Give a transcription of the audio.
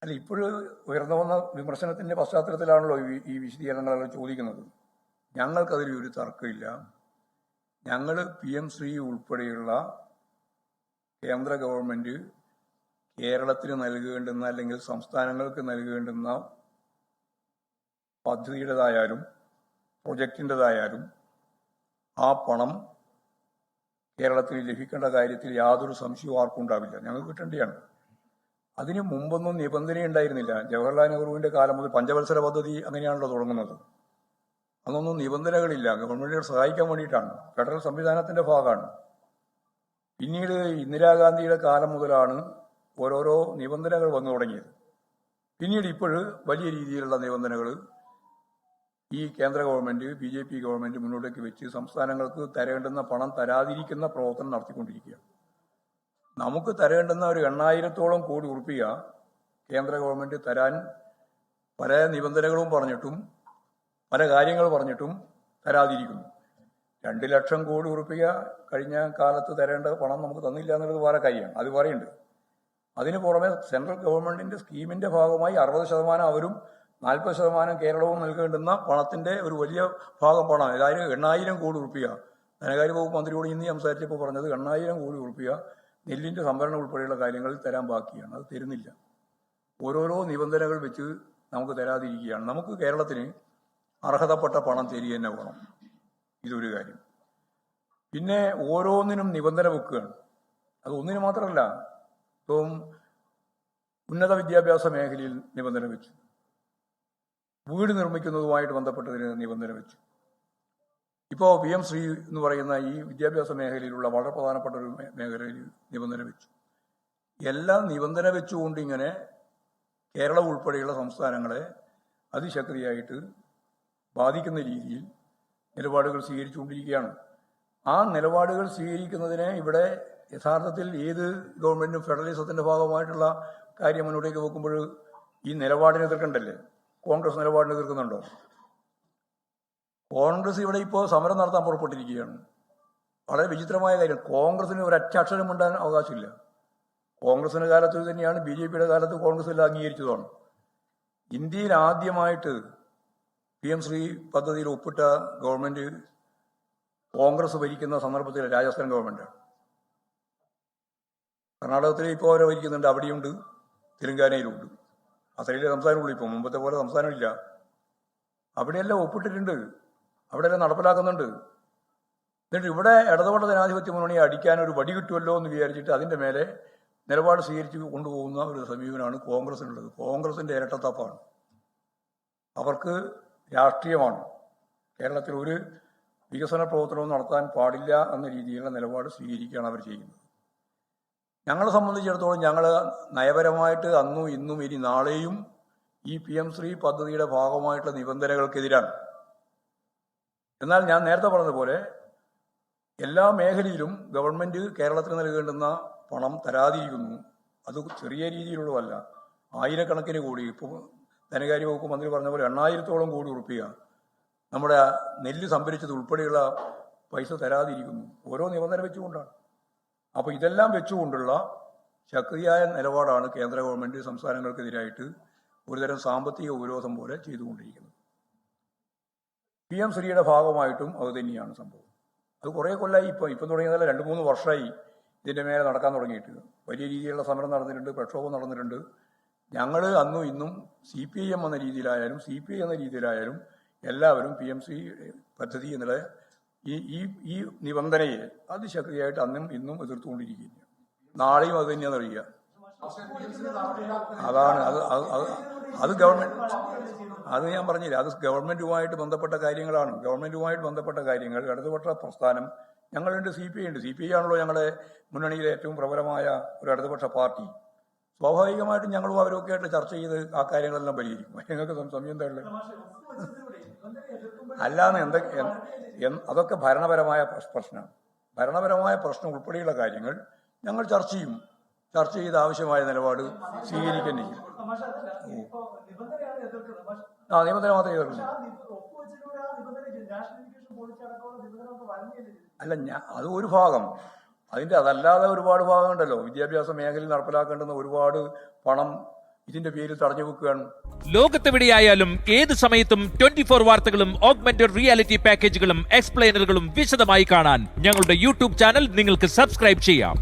അല്ല, ഇപ്പോഴും ഉയർന്നു വന്ന വിമർശനത്തിന്റെ പശ്ചാത്തലത്തിലാണല്ലോ ഈ വിശദീകരണങ്ങളെല്ലാം ചോദിക്കുന്നത്. ഞങ്ങൾക്കതിൽ ഒരു തർക്കമില്ല. ഞങ്ങൾ PM-ശ്രീ ഉൾപ്പെടെയുള്ള കേന്ദ്ര ഗവൺമെന്റ് കേരളത്തിന് നൽകേണ്ടുന്ന അല്ലെങ്കിൽ സംസ്ഥാനങ്ങൾക്ക് നൽകേണ്ടുന്ന പദ്ധതിയുടേതായാലും പ്രൊജക്റ്റിൻ്റെതായാലും ആ പണം കേരളത്തിന് ലഭിക്കേണ്ട കാര്യത്തിൽ യാതൊരു സംശയവും ആർക്കും ഉണ്ടാവില്ല. ഞങ്ങൾക്ക് കിട്ടേണ്ടതാണ്. അതിന് മുമ്പൊന്നും നിബന്ധനയുണ്ടായിരുന്നില്ല. ജവഹർലാൽ നെഹ്റുവിന്റെ കാലം മുതൽ പഞ്ചവത്സര പദ്ധതി അങ്ങനെയാണല്ലോ തുടങ്ങുന്നത്. അതൊന്നും നിബന്ധനകളില്ല. ഗവൺമെന്റിനെ സഹായിക്കാൻ വേണ്ടിയിട്ടാണ്. ഫെഡറൽ സംവിധാനത്തിന്റെ ഭാഗമാണ്. പിന്നീട് ഇന്ദിരാഗാന്ധിയുടെ കാലം മുതലാണ് ഓരോരോ നിബന്ധനകൾ വന്നു തുടങ്ങിയത്. പിന്നീട് ഇപ്പോൾ വലിയ രീതിയിലുള്ള നിബന്ധനകൾ ഈ കേന്ദ്ര ഗവൺമെന്റ് BJP ഗവൺമെന്റ് മുന്നോട്ടേക്ക് വെച്ച് സംസ്ഥാനങ്ങൾക്ക് തരേണ്ടുന്ന പണം തരാതിരിക്കുന്ന പ്രവർത്തനം നടത്തിക്കൊണ്ടിരിക്കുകയാണ്. നമുക്ക് തരേണ്ടുന്ന ഒരു 8,000-ഓളം കോടി ഉറുപ്പിക കേന്ദ്ര ഗവൺമെന്റ് തരാൻ പല നിബന്ധനകളും പറഞ്ഞിട്ടും പല കാര്യങ്ങൾ പറഞ്ഞിട്ടും തരാതിരിക്കുന്നു. 2 ലക്ഷം കോടി ഉറുപ്പിക കഴിഞ്ഞ കാലത്ത് തരേണ്ട പണം നമുക്ക് തന്നില്ല എന്നുള്ളത് വേറെ കാര്യമാണ്. അത് പറയുന്നുണ്ട്. അതിന് പുറമെ സെൻട്രൽ ഗവൺമെന്റിന്റെ സ്കീമിന്റെ ഭാഗമായി 60% അവരും 40% കേരളവും നൽകേണ്ടുന്ന പണത്തിന്റെ ഒരു വലിയ ഭാഗം പണം, അതായത് 8,000 കോടി ഉറുപ്പിക. ധനകാര്യ വകുപ്പ് മന്ത്രിയോട് ഇന്ന് സംസാരിച്ചപ്പോൾ പറഞ്ഞത് 8,000 കോടി ഉറുപ്പിക നെല്ലിന്റെ സംഭരണം ഉൾപ്പെടെയുള്ള കാര്യങ്ങളിൽ തരാൻ ബാക്കിയാണ്. അത് തരുന്നില്ല. ഓരോരോ നിബന്ധനകൾ വെച്ച് നമുക്ക് തരാതിരിക്കുകയാണ്. നമുക്ക് കേരളത്തിന് അർഹതപ്പെട്ട പണം തരിക തന്നെ വേണം. ഇതൊരു കാര്യം. പിന്നെ ഓരോന്നിനും നിബന്ധന വെക്കുകയാണ്. അത് ഒന്നിനു മാത്രമല്ല. ഇപ്പം ഉന്നത വിദ്യാഭ്യാസ മേഖലയിൽ നിബന്ധന വെച്ചു, വീട് നിർമ്മിക്കുന്നതുമായിട്ട് ബന്ധപ്പെട്ടതിന് നിബന്ധന വെച്ചു. ഇപ്പോൾ PM-ശ്രീ എന്ന് പറയുന്ന ഈ വിദ്യാഭ്യാസ മേഖലയിലുള്ള വളരെ പ്രധാനപ്പെട്ട ഒരു മേഖലയിൽ നിബന്ധന വെച്ചു. എല്ലാം നിബന്ധന വെച്ചുകൊണ്ട് ഇങ്ങനെ കേരളം ഉൾപ്പെടെയുള്ള സംസ്ഥാനങ്ങളെ അതിശക്തിയായിട്ട് ബാധിക്കുന്ന രീതിയിൽ നിലപാടുകൾ സ്വീകരിച്ചുകൊണ്ടിരിക്കുകയാണ്. ആ നിലപാടുകൾ സ്വീകരിക്കുന്നതിനെ ഇവിടെ യഥാർത്ഥത്തിൽ ഏത് ഗവൺമെന്റും ഫെഡറലിസത്തിന്റെ ഭാഗമായിട്ടുള്ള കാര്യം മുന്നോട്ടേക്ക് വെക്കുമ്പോൾ ഈ നിലപാടിനെ എതിർക്കണ്ടല്ലേ? കോൺഗ്രസ് നിലപാടിനെ എതിർക്കുന്നുണ്ടോ? കോൺഗ്രസ് ഇവിടെ ഇപ്പോൾ സമരം നടത്താൻ പുറപ്പെട്ടിരിക്കുകയാണ്. വളരെ വിചിത്രമായ കാര്യം. കോൺഗ്രസിന് ഒരു അക്ഷരം ഉണ്ടാകാൻ അവകാശമില്ല. കോൺഗ്രസിന്റെ കാലത്ത് തന്നെയാണ് BJP-യുടെ കാലത്ത് കോൺഗ്രസ് എല്ലാം അംഗീകരിച്ചതാണ്. ഇന്ത്യയിൽ ആദ്യമായിട്ട് PM-ശ്രീ പദ്ധതിയിൽ ഒപ്പിട്ട ഗവൺമെന്റ് കോൺഗ്രസ് ഭരിക്കുന്ന സന്ദർഭത്തിൽ രാജസ്ഥാൻ ഗവൺമെന്റാണ്. കർണാടകത്തിൽ ഇപ്പോൾ അവരെ ഭരിക്കുന്നുണ്ട്, അവിടെയുണ്ട്, തെലങ്കാനയിലുണ്ട്. അത്രയിലെ സംസ്ഥാനമുള്ളൂ. ഇപ്പോൾ മുമ്പത്തെ പോലെ സംസ്ഥാനമില്ല. അവിടെയെല്ലാം ഒപ്പിട്ടിട്ടുണ്ട്, അവിടെയെല്ലാം നടപ്പിലാക്കുന്നുണ്ട്. എന്നിട്ട് ഇവിടെ ഇടതുപക്ഷ ജനാധിപത്യ മുന്നണിയെ അടിക്കാൻ ഒരു വടി കിട്ടുമല്ലോ എന്ന് വിചാരിച്ചിട്ട് അതിന്റെ മേലെ നിലപാട് സ്വീകരിച്ച് കൊണ്ടുപോകുന്ന ഒരു സമീപനമാണ് കോൺഗ്രസിനുള്ളത്. കോൺഗ്രസിന്റെ ഇരട്ടത്താപ്പാണ്. അവർക്ക് രാഷ്ട്രീയമാണ്. കേരളത്തിൽ ഒരു വികസന പ്രവർത്തനവും നടത്താൻ പാടില്ല എന്ന രീതിയിലുള്ള നിലപാട് സ്വീകരിക്കുകയാണ് അവർ ചെയ്യുന്നത്. ഞങ്ങളെ സംബന്ധിച്ചിടത്തോളം ഞങ്ങൾ നയപരമായിട്ട് അന്നും ഇന്നും ഇനി നാളെയും ഈ PM-ശ്രീ പദ്ധതിയുടെ ഭാഗമായിട്ടുള്ള നിബന്ധനകൾക്കെതിരാണ്. എന്നാൽ ഞാൻ നേരത്തെ പറഞ്ഞതുപോലെ എല്ലാ മേഖലയിലും ഗവൺമെന്റ് കേരളത്തിന് നൽകേണ്ടുന്ന പണം തരാതിരിക്കുന്നു. അത് ചെറിയ രീതിയിലുള്ളതല്ല, ആയിരക്കണക്കിന് കോടി. ഇപ്പോൾ ധനകാര്യ വകുപ്പ് മന്ത്രി പറഞ്ഞ പോലെ 8,000-ഓളം കോടി ഉറുപ്പിക നമ്മുടെ നെല്ല് സംഭരിച്ചത് ഉൾപ്പെടെയുള്ള പൈസ തരാതിരിക്കുന്നു. ഓരോ നിബന്ധന വെച്ചുകൊണ്ടാണ്. അപ്പോൾ ഇതെല്ലാം വെച്ചുകൊണ്ടുള്ള ശക്തിയായ നിലപാടാണ് കേന്ദ്ര ഗവൺമെന്റ് സംസ്ഥാനങ്ങൾക്കെതിരായിട്ട് ഒരുതരം സാമ്പത്തിക ഉപരോധം പോലെ ചെയ്തുകൊണ്ടിരിക്കുന്നത്. PM-ശ്രീയുടെ ഭാഗമായിട്ടും അത് തന്നെയാണ് സംഭവം. അത് കുറേ കൊല്ലമായി. ഇപ്പം തുടങ്ങിയതല്ല, 2-3 വർഷമായി ഇതിന്റെ മേലെ നടക്കാൻ തുടങ്ങിയിട്ട്. വലിയ രീതിയിലുള്ള സമരം നടന്നിട്ടുണ്ട്, പ്രക്ഷോഭം നടന്നിട്ടുണ്ട്. ഞങ്ങൾ അന്നും ഇന്നും CPIM എന്ന രീതിയിലായാലും CPI എന്ന രീതിയിലായാലും എല്ലാവരും PM-ശ്രീ പദ്ധതി എന്നുള്ള ഈ നിബന്ധനയെ അതിശക്തിയായിട്ട് അന്നും ഇന്നും എതിർത്തുകൊണ്ടിരിക്കുകയാണ്. നാളെയും അത് തന്നെയാണെന്ന് അറിയുക. അതാണ് അത് ഗവൺമെന്റ്, അത് ഞാൻ പറഞ്ഞില്ല, അത് ഗവൺമെന്റുമായിട്ട് ബന്ധപ്പെട്ട കാര്യങ്ങളാണ്. ഗവൺമെന്റുമായിട്ട് ബന്ധപ്പെട്ട കാര്യങ്ങൾ ഇടതുപക്ഷ പ്രസ്ഥാനം, ഞങ്ങളുണ്ട്, CPI ഉണ്ട്. CPI ആണല്ലോ ഞങ്ങളുടെ മുന്നണിയിലെ ഏറ്റവും പ്രബലമായ ഒരു ഇടതുപക്ഷ പാർട്ടി. സ്വാഭാവികമായിട്ടും ഞങ്ങളും അവരൊക്കെ ആയിട്ട് ചർച്ച ചെയ്ത് ആ കാര്യങ്ങളെല്ലാം പരിഹരിക്കും. ഞങ്ങൾക്ക് സമയം എന്താ ഉള്ളത്? അല്ലാന്ന് അതൊക്കെ ഭരണപരമായ പ്രശ്നമാണ്. ഭരണപരമായ പ്രശ്നം ഉൾപ്പെടെയുള്ള കാര്യങ്ങൾ ഞങ്ങൾ ചർച്ച ചെയ്യും. ചർച്ച ചെയ്ത് ആവശ്യമായ നിലപാട് സ്വീകരിക്കേണ്ടി ചെയ്യും. നിബന്ധന മാത്രമേ എതിർക്കുള്ളൂ. അല്ല, അത് ഒരു ഭാഗം. അതല്ലാതെ ഒരുപാട് ഭാഗമുണ്ടല്ലോ. വിദ്യാഭ്യാസ മേഖലയിൽ നടപ്പിലാക്കേണ്ടുന്ന ഒരുപാട് പണം ഇതിന്റെ പേര് തടഞ്ഞു വെക്കുകയാണ്. ലോകത്തെവിടെയായാലും ഏത് സമയത്തും 24 വാർത്തകളും ഓഗ്മെന്റഡ് റിയാലിറ്റി പാക്കേജുകളും എക്സ്പ്ലെയിനറുകളും വിശദമായി കാണാൻ ഞങ്ങളുടെ യൂട്യൂബ് ചാനൽ നിങ്ങൾക്ക് സബ്സ്ക്രൈബ് ചെയ്യാം.